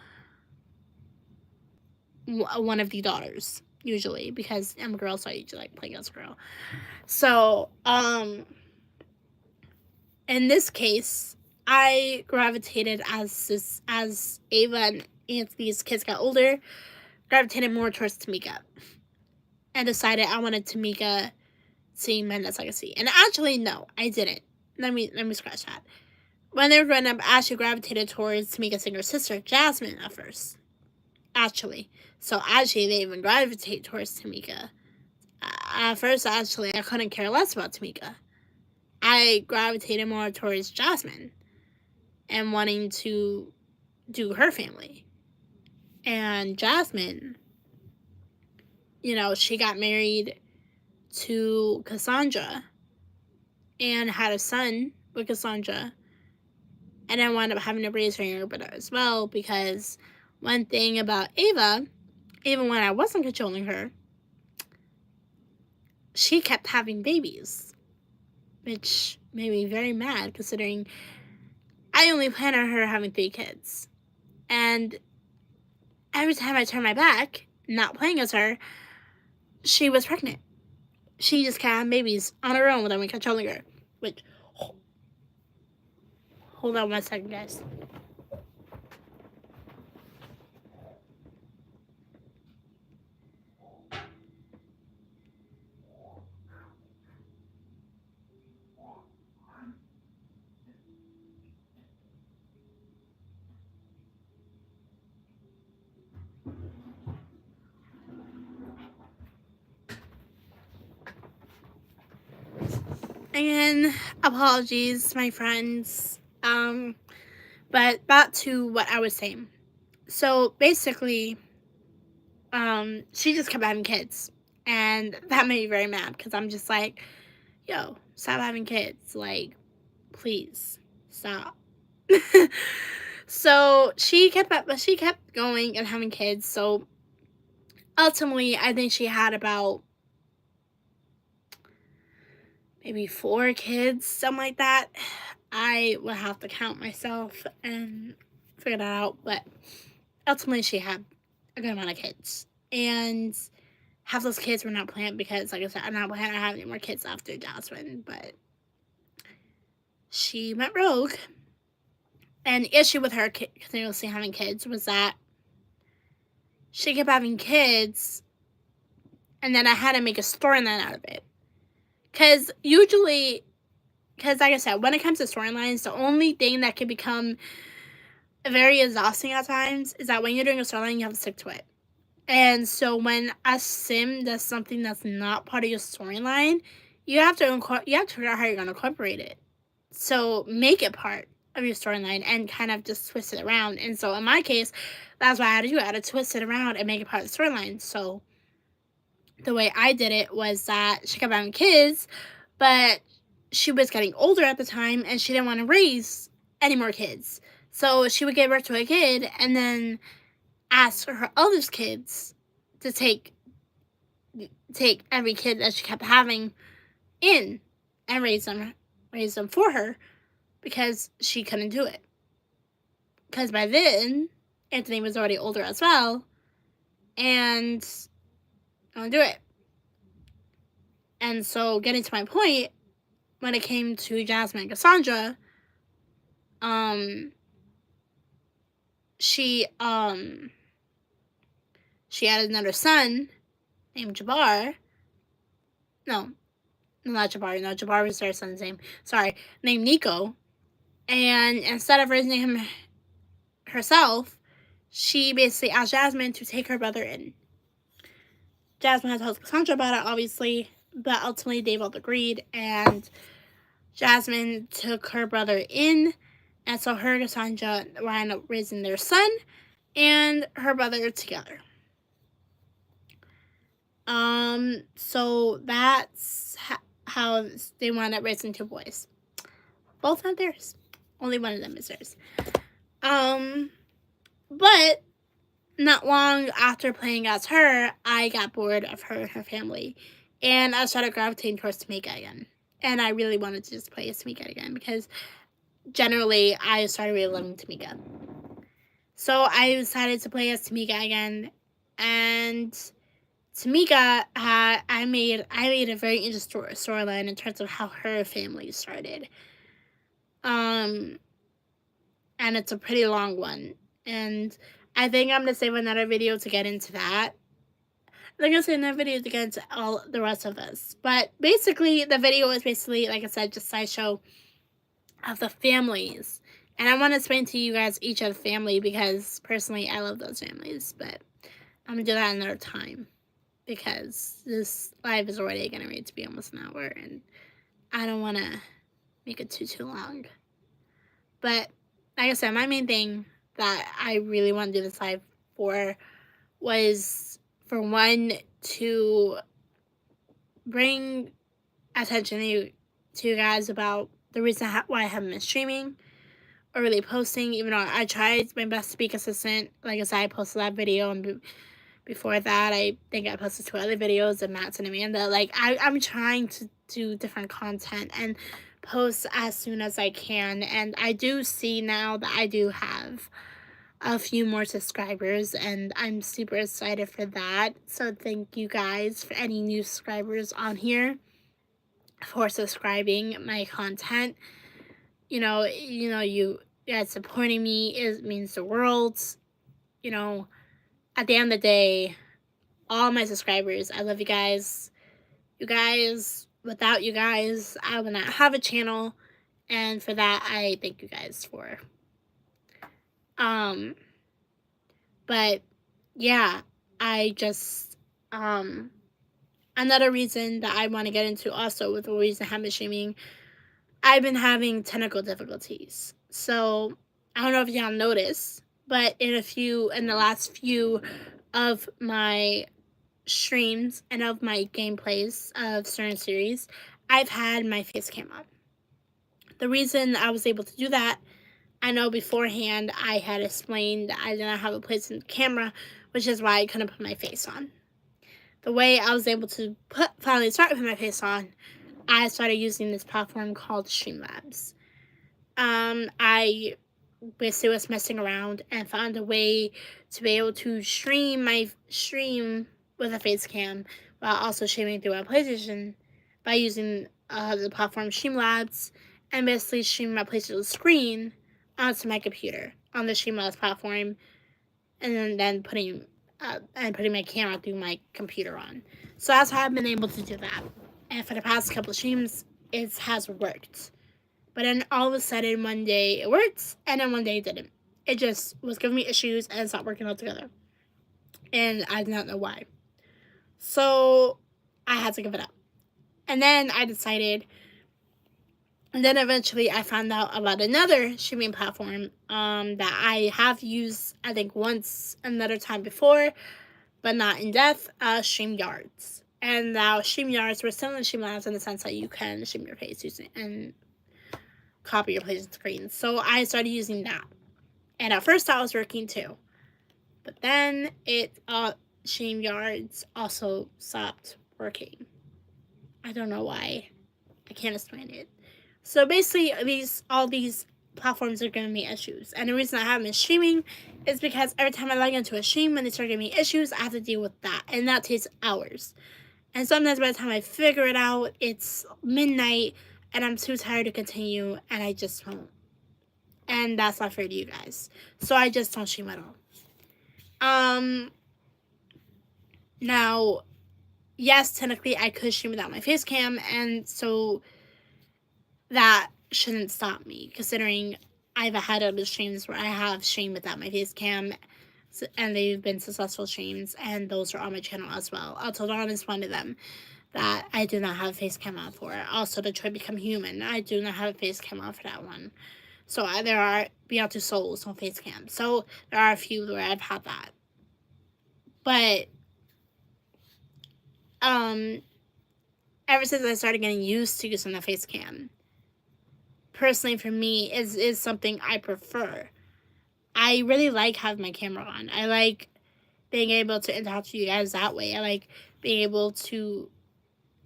one of the daughters, usually, because I'm a girl, so I usually like playing as a girl. So, in this case, I gravitated as Ava and Anthony's kids got older, gravitated more towards Tamika, and decided I wanted Tamika seeing my next legacy. And actually, no, I didn't. Let me scratch that. When they were growing up, I actually gravitated towards Tamika Singer's sister, Jasmine, at first. Actually. So actually, they even gravitate towards Tamika. At first, actually, I couldn't care less about Tamika. I gravitated more towards Jasmine and wanting to do her family. And Jasmine, she got married to Cassandra and had a son with Cassandra. And I wound up having to raise her younger brother as well, because one thing about Ava, even when I wasn't controlling her, she kept having babies, which made me very mad, considering I only planned on her having 3 kids. And every time I turned my back, not playing as her, she was pregnant. She just kept having babies on her own without me controlling her. Which, hold on 1 second, guys. Again, apologies, my friends. But back to what I was saying. So basically, she just kept having kids, and that made me very mad, because I'm just like, yo, stop having kids, like, please stop. So she kept going and having kids. So ultimately, I think she had about maybe 4 kids, something like that. I would have to count myself and figure that out, but ultimately she had a good amount of kids. And half those kids were not planned, because, like I said, I'm not planning on having any more kids after Jasmine, but she went rogue. And the issue with her continuously having kids was that she kept having kids, and then I had to make a storyline out of it. Because like I said, when it comes to storylines, the only thing that can become very exhausting at times is that when you're doing a storyline, you have to stick to it. And so when a sim does something that's not part of your storyline, you have to figure out how you're going to incorporate it. So make it part of your storyline and kind of just twist it around. And so in my case, that's what I had to do. I had to twist it around and make it part of the storyline. So the way I did it was that she kept having kids, but she was getting older at the time, and she didn't want to raise any more kids. So she would give birth to a kid and then ask her oldest kids to take every kid that she kept having in and raise them for her, because she couldn't do it. Because by then, Anthony was already older as well, and I don't do it. And so, getting to my point, when it came to Jasmine and Cassandra, she had another son named Jabbar. No, not Jabbar. No, Jabbar was their son's name. Sorry, named Nico. And instead of raising him herself, she basically asked Jasmine to take her brother in. Jasmine had told Cassandra about it, obviously, but ultimately they both agreed, and Jasmine took her brother in, and so her and Cassandra wound up raising their son and her brother together. So that's how they wound up raising 2 boys. Both not theirs. Only one of them is theirs. But not long after playing as her, I got bored of her and her family, and I started gravitating towards Tamika again. And I really wanted to just play as Tamika again because generally I started really loving Tamika. So I decided to play as Tamika again, and Tamika I made a very interesting storyline in terms of how her family started. And it's a pretty long one, and I think I'm gonna save another video to get into that. I'm gonna save another video to get into all the rest of this. But basically, the video is basically, like I said, just a sideshow of the families. And I want to explain to you guys each of the family because personally I love those families. But I'm gonna do that another time because this live is already getting ready to be almost an hour, and I don't want to make it too long. But like I said, my main thing that I really want to do this live for was, for one, to bring attention to you guys about the reason why I haven't been streaming or really posting, even though I tried my best to be consistent. Like I said, I posted that video, and before that, I think I posted 2 other videos of Matt and Amanda. Like, I'm trying to do different content and post as soon as I can, and I do see now that I do have a few more subscribers, and I'm super excited for that. So thank you guys, for any new subscribers on here, for subscribing my content. You guys supporting me, it means the world. At the end of the day, all my subscribers, I love you guys. You guys, without you guys, I would not have a channel, and for that, I thank you guys for. But yeah, I just, another reason that I want to get into also with the reason I haven't been streaming, I've been having technical difficulties. So I don't know if y'all noticed, but in the last few of my streams and of my gameplays of certain series, I've had my face cam on. The reason I was able to do that, I know beforehand I had explained that I did not have a place in the camera, which is why I couldn't put my face on. The way I was able to finally start with my face on, I started using this platform called Streamlabs. I basically was messing around and found a way to be able to stream my stream with a face cam while also streaming through my PlayStation by using the platform Streamlabs, and basically streaming my PlayStation screen onto my computer on the Streamlabs platform, and then putting my camera through my computer on. So that's how I've been able to do that. And for the past couple of streams, it has worked. But then all of a sudden, one day it worked, and then one day it didn't. It just was giving me issues, and it's not working altogether. And I do not know why. So I had to give it up. And then I decided, and then eventually I found out about another streaming platform that I have used, I think, once another time before, but not in depth, StreamYards. And now StreamYards, we're still in Streamlabs in the sense that you can stream your face using and copy your PlayStation screen. So I started using that. And at first that was working too. But then StreamYards also stopped working. I don't know why. I can't explain it. So basically, all these platforms are giving me issues. And the reason I haven't been streaming is because every time I log into a stream and they start giving me issues, I have to deal with that. And that takes hours. And sometimes by the time I figure it out, it's midnight and I'm too tired to continue and I just won't. And that's not fair to you guys. So I just don't stream at all. Now, yes, technically I could stream without my face cam, and so that shouldn't stop me, considering I've had other streams where I have streamed without my face cam, and they've been successful streams, and those are on my channel as well. Until Dawn is one of them that I do not have a face cam on for. Also, Detroit Become Human, I do not have a face cam on for that one. So there are Beyond Two Souls on face cam. So there are a few where I've had that. But ever since I started getting used to using the face cam, personally for me is something I prefer. I really like having my camera on. I like being able to interact with you guys that way. I like being able to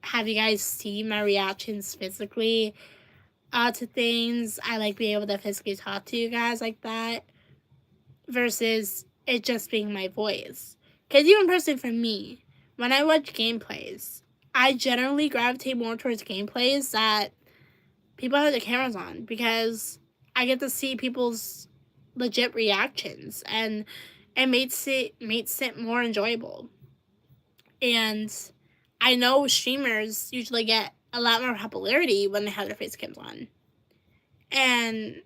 have you guys see my reactions physically to things. I like being able to physically talk to you guys like that versus it just being my voice. Because even personally for me, when I watch gameplays, I generally gravitate more towards gameplays that people have their cameras on, because I get to see people's legit reactions and it makes it more enjoyable. And I know streamers usually get a lot more popularity when they have their face cams on. And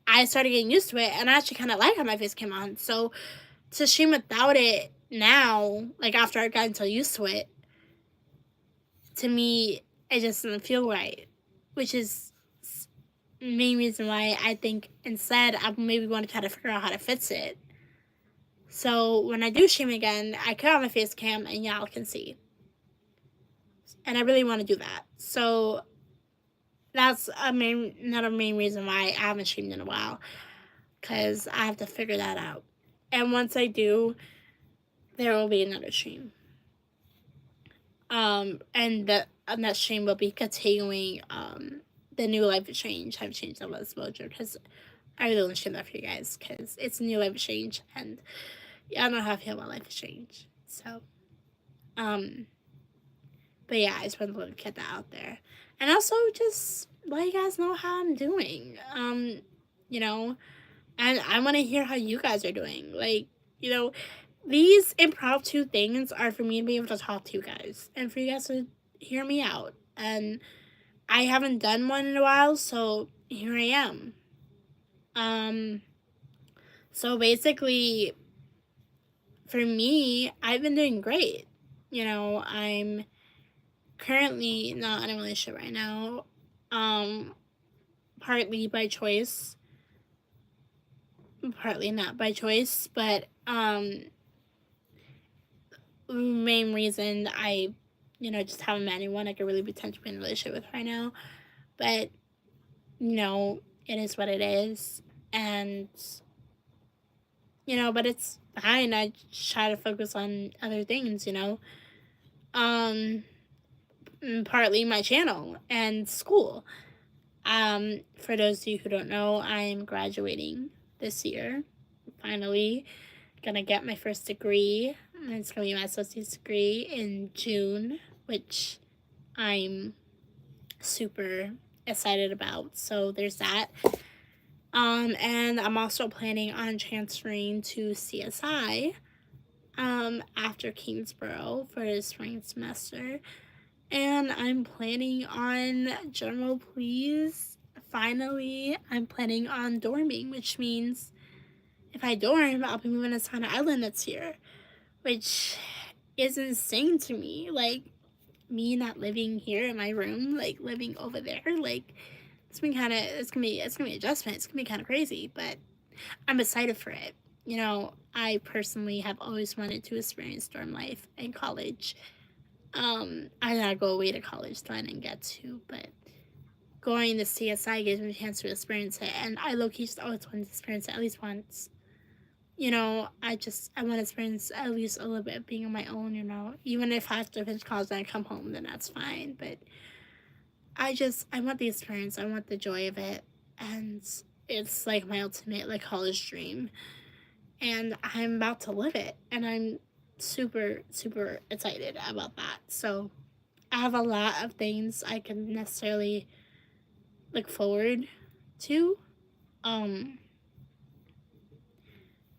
I started getting used to it, and I actually kind of like how my face came on. So to stream without it now, like after I've gotten so used to it, to me, it just doesn't feel right. Which is the main reason why I think instead I maybe want to try to figure out how to fix it. So when I do stream again, I cut on my face cam and y'all can see. And I really want to do that. So that's another main reason why I haven't streamed in a while, because I have to figure that out. And once I do, there will be another stream. And that stream will be continuing the new Life of Change. I've changed that exposure because I really want to stream that for you guys, because it's a new Life of Change, and I don't know how I feel about Life of Change. So, but yeah, I just wanted to get that out there. And also just let you guys know how I'm doing. You know, and I want to hear how you guys are doing. Like, you know, these impromptu things are for me to be able to talk to you guys and for you guys to hear me out. And I haven't done one in a while, so here I am. So basically, for me, I've been doing great. You know, I'm currently not in a relationship right now, partly by choice, partly not by choice, but main reason I, just haven't met anyone I could really potentially be in a relationship with right now. But, it is what it is. And, but it's fine. I try to focus on other things, partly my channel and school. For those of you who don't know, I'm graduating this year. Finally, gonna get my first degree. And it's gonna be my associate's degree in June, which I'm super excited about. So there's that. And I'm also planning on transferring to CSI after Kingsborough for the spring semester. And I'm planning on, drum please, finally, I'm planning on dorming, which means if I dorm, I'll be moving to Santa Island next year, which is insane to me. Like, me not living here in my room, like living over there, like it's gonna be adjustment. It's gonna be kind of crazy, but I'm excited for it. I personally have always wanted to experience dorm life in college. I gotta go away to college, so I didn't get to, but going to CSI gives me a chance to experience it, and I low-key just always wanted to experience it at least once. I want to experience at least a little bit of being on my own, even if I have to finish college and I come home, then that's fine, but I want the experience, I want the joy of it, and it's like my ultimate, like, college dream, and I'm about to live it, and I'm super, super excited about that. So I have a lot of things I can necessarily look forward to. Um,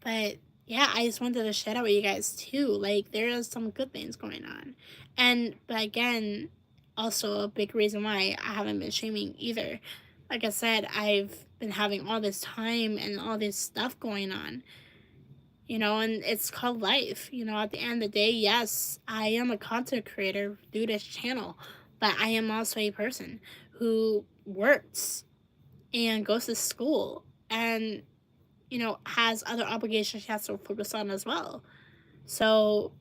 but yeah, I just wanted to share that with you guys too. Like there are some good things going on. But again, also a big reason why I haven't been streaming either. Like I said, I've been having all this time and all this stuff going on, and it's called life. At the end of the day, yes, I am a content creator through this channel, but I am also a person who works and goes to school and, has other obligations she has to focus on as well. So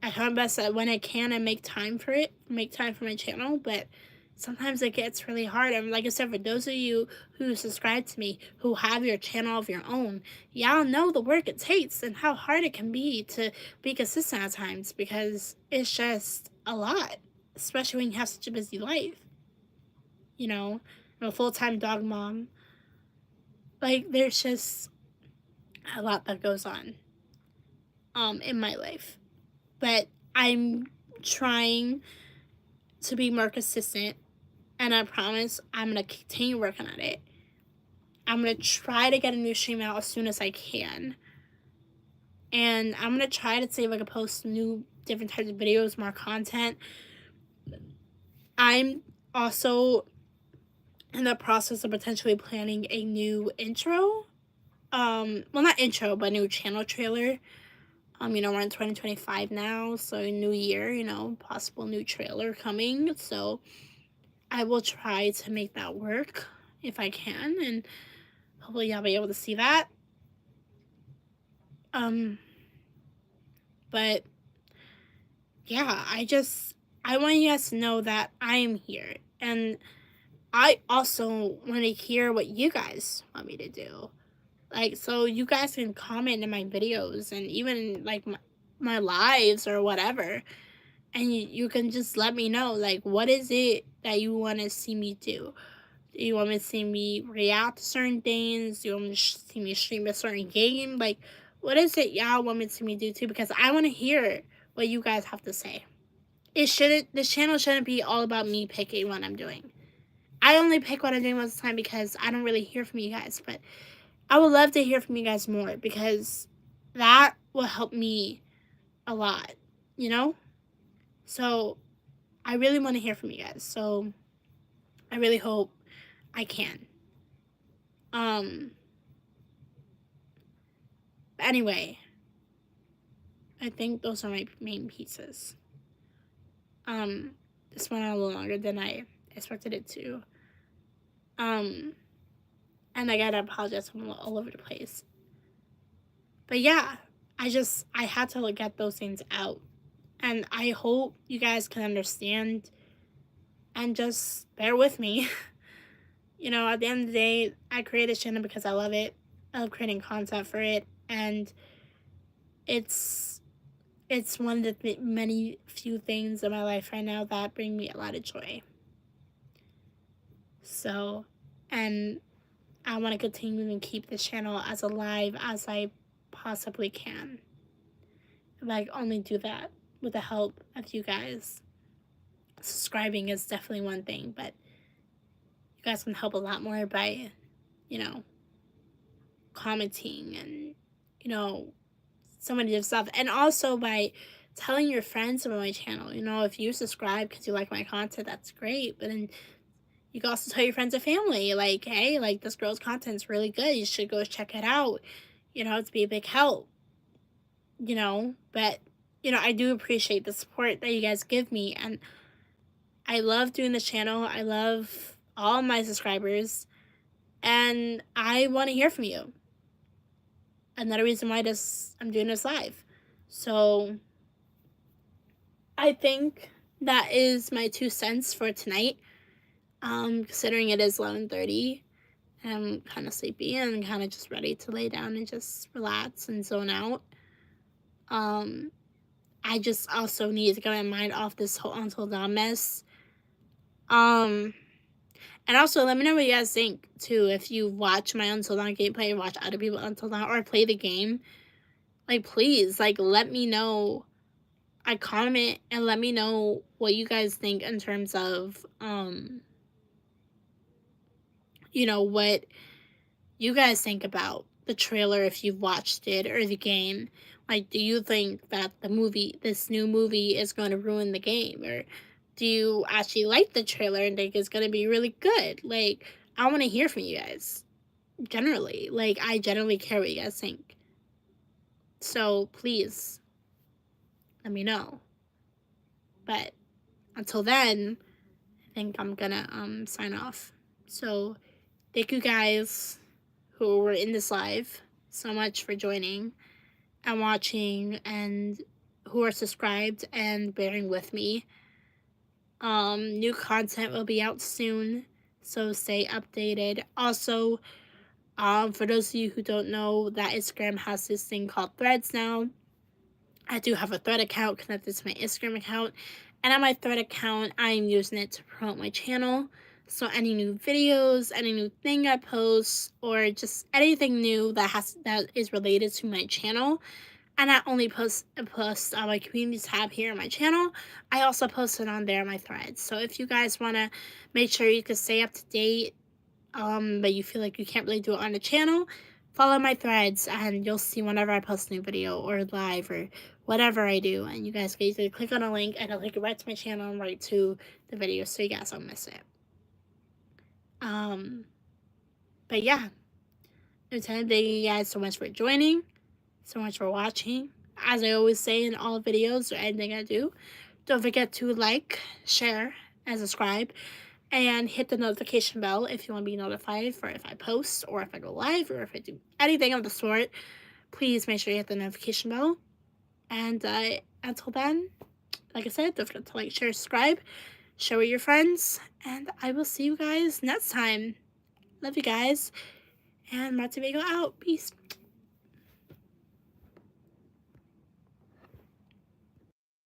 I try my best that when I can, I make time for it, make time for my channel, but sometimes it gets really hard. And like I said, for those of you who subscribe to me, who have your channel of your own, y'all know the work it takes and how hard it can be to be consistent at times, because it's just a lot, especially when you have such a busy life. I'm a full-time dog mom. Like, there's just a lot that goes on in my life. But I'm trying to be more consistent, and I promise I'm going to continue working on it. I'm going to try to get a new stream out as soon as I can. And I'm going to try to see if I can post new different types of videos, more content. I'm also in the process of potentially planning a new intro. Well, not intro, but new channel trailer. We're in 2025 now, so new year, possible new trailer coming. So I will try to make that work if I can, and hopefully y'all be able to see that. But yeah, I want you guys to know that I am here, and I also want to hear what you guys want me to do. Like, so you guys can comment in my videos and even like my lives or whatever, and you can just let me know, like, what is it that you want to see me do? Do you want me to see me react to certain things? Do you want me to see me stream a certain game? Like, what is it y'all want me to see me do too? Because I want to hear what you guys have to say. This channel shouldn't be all about me picking what I'm doing. I only pick what I'm doing most of the time because I don't really hear from you guys, but I would love to hear from you guys more, because that will help me a lot, So I really want to hear from you guys. So I really hope I can. Anyway, I think those are my main pieces. This went on a little longer than I expected it to. And I gotta apologize, I'm all over the place. But yeah, I had to get those things out. And I hope you guys can understand and just bear with me. At the end of the day, I created this channel because I love it. I love creating content for it. And it's one of the many few things in my life right now that bring me a lot of joy. So, and I want to continue and keep this channel as alive as I possibly can. If I only do that with the help of you guys. Subscribing is definitely one thing, but you guys can help a lot more by, commenting and, so many different stuff. And also by telling your friends about my channel. If you subscribe because you like my content, that's great. But then you can also tell your friends and family, like, hey, like, this girl's content's really good. You should go check it out. It's be a big help. But, I do appreciate the support that you guys give me. And I love doing this channel. I love all my subscribers. And I want to hear from you. Another reason why I'm doing this live. So I think that is my 2 cents for tonight. Considering it is 11:30, I'm kind of sleepy and kind of just ready to lay down and just relax and zone out. I just also need to get my mind off this whole Until Dawn mess. And also let me know what you guys think too. If you watch my Until Dawn gameplay, watch other people Until Dawn, or play the game, Like, please, like, let me know. I comment and let me know what you guys think in terms of, what you guys think about the trailer if you've watched it or the game. Like, do you think that this new movie, is going to ruin the game? Or do you actually like the trailer and think it's going to be really good? Like, I want to hear from you guys generally. Like, I generally care what you guys think. So please let me know. But until then, I think I'm gonna sign off. So thank you guys who were in this live so much for joining and watching, and who are subscribed and bearing with me. New content will be out soon, so stay updated. Also, for those of you who don't know, that Instagram has this thing called Threads now. I do have a Thread account connected to my Instagram account, and on my Thread account, I'm using it to promote my channel. So any new videos, any new thing I post, or just anything new that is related to my channel, and I only post on my community tab here on my channel. I also post it on there on my Threads. So if you guys want to make sure you can stay up to date, but you feel like you can't really do it on the channel, follow my Threads and you'll see whenever I post a new video or live or whatever I do. And you guys can easily click on a link and it'll link it right to my channel and right to the video, so you guys don't miss it. Um, but yeah, thank you guys so much for joining, so much for watching. As I always say in all videos or anything I do, don't forget to like, share, and subscribe, and hit the notification bell if you want to be notified for if I post or if I go live or if I do anything of the sort. Please make sure you hit the notification bell. And until then, like I said, don't forget to like, share, subscribe, share with your friends, and I will see you guys next time. Love you guys, and Matsubigo out. Peace.